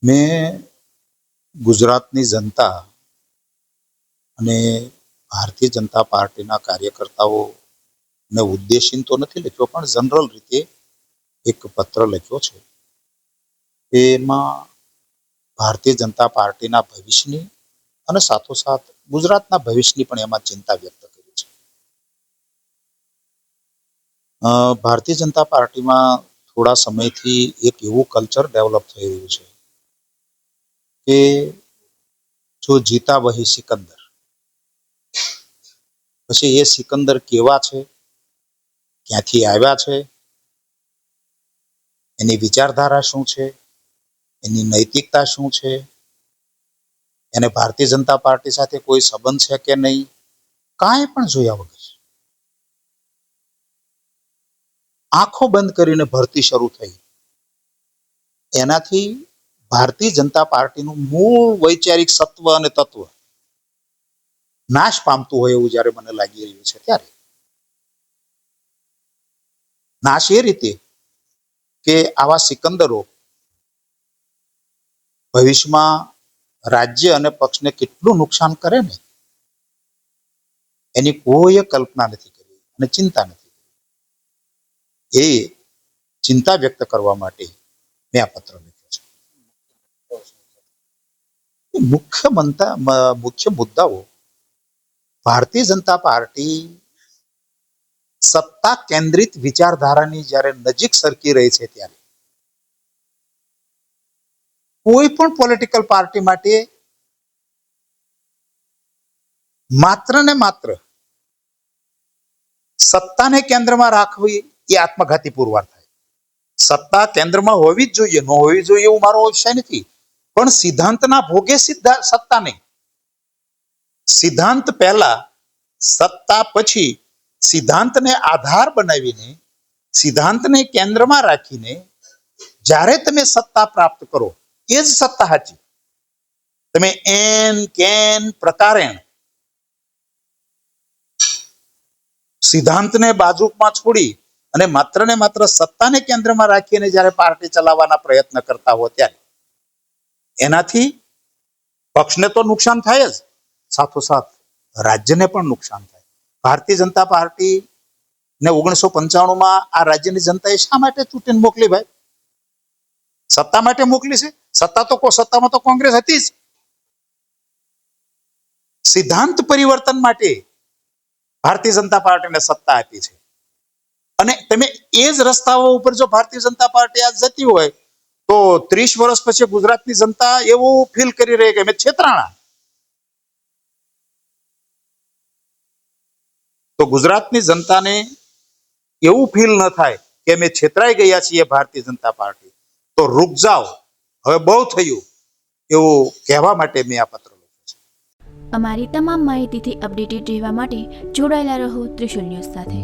મેં ગુજરાતની જનતા અને ભારતીય જનતા પાર્ટીના કાર્યકર્તાઓને ઉદ્દેશીને તો નથી લખ્યો, પણ જનરલ રીતે એક પત્ર લખ્યો છે. એમાં ભારતીય જનતા પાર્ટીના ભવિષ્યની અને સાથોસાથ ગુજરાતના ભવિષ્યની પણ એમાં ચિંતા વ્યક્ત કરી છે. ભારતીય જનતા પાર્ટીમાં થોડા સમયથી એક એવું કલ્ચર ડેવલપ થઈ રહ્યું છે કે જો જીતા વહી સિકંદર. પછી એ સિકંદર કેવા છે, ક્યાંથી આવ્યા છે, એની વિચારધારા શું છે, એની નૈતિકતા શું છે, એને ભારતીય જનતા પાર્ટી સાથે કોઈ સંબંધ છે કે નહીં, કાંઈ પણ જોયા વગર આંખો બંધ કરીને ભરતી શરૂ થઈ. એનાથી ભારતીય જનતા પાર્ટીનું મૂળ વૈચારિક સત્વ અને તત્વ નાશ પામતું હોય એવું જ્યારે મને લાગી રહ્યું છે. ત્યારે નાશ એ રીતે કે આવા સિકંદરો ભવિષ્યમાં રાજ્ય અને પક્ષને કેટલું નુકસાન કરે ને એની કોઈ કલ્પના નથી કરી અને ચિંતા નથી કરી. એ ચિંતા વ્યક્ત કરવા માટે મેં આ પત્ર લખ્યો છે. મુખ્ય મુદ્દાઓ ભારતીય જનતા પાર્ટી સત્તા કેન્દ્રિત વિચારધારાની જ્યારે નજીક સરકી રહી છે ત્યારે કોઈ પણ પોલિટિકલ પાર્ટી માટે માત્ર ને માત્ર સત્તાને કેન્દ્રમાં રાખવી એ આત્મઘાતી પુરવાર થાય. સત્તા કેન્દ્રમાં હોવી જ જોઈએ, ન હોવી જોઈએ એવું મારો વિષય નથી, પણ સિદ્ધાંતના ભોગે સત્તા નહીં. સિદ્ધાંત પહેલા, સત્તા પછી સિદ્ધાંતને આધાર બનાવીને, સિદ્ધાંતને કેન્દ્રમાં રાખીને જ્યારે તમે સત્તા પ્રાપ્ત કરો એ જ સત્તા સાચી. તમે એન કેન પ્રકારેણ સિદ્ધાંતને બાજુમાં છોડી અને માત્ર ને માત્ર સત્તાને કેન્દ્રમાં રાખીને જ્યારે પાર્ટી ચલાવવાના પ્રયત્ન કરતા હો ત્યારે એનાથી પક્ષને તો નુકસાન થાય જ, સાથોસાથ રાજ્યને પણ નુકસાન થાય. ભારતીય જનતા પાર્ટી ને 1995 આ રાજ્યની જનતાએ શા માટે ચૂંટીને મોકલી ભાઈ? સત્તા માટે મોકલી છે. સત્તામાં તો કોંગ્રેસ હતી જ. સિદ્ધાંત પરિવર્તન માટે ભારતીય જનતા પાર્ટીને સત્તા આપી છે. અને તમે એ જ રસ્તાઓ ઉપર જો ભારતીય જનતા પાર્ટી આજ જતી હોય તો 30 વર્ષ પછી ગુજરાતની જનતા એવું ફીલ કરી રહી કે મેં છેતરાણા. તો ગુજરાતની જનતાને એવું ફીલ ન થાય કે અમે છેતરાઈ ગયા છીએ ભારતીય જનતા પાર્ટી, તો રૂક જાઓ, હવે બહુ થયું એવું કહેવા માટે મેં આ પત્ર લખ્યો છે. અમારી તમામ માહિતીથી અપડેટેડ રહેવા માટે જોડાયેલા રહો ત્રિશુલ ન્યૂઝ સાથે.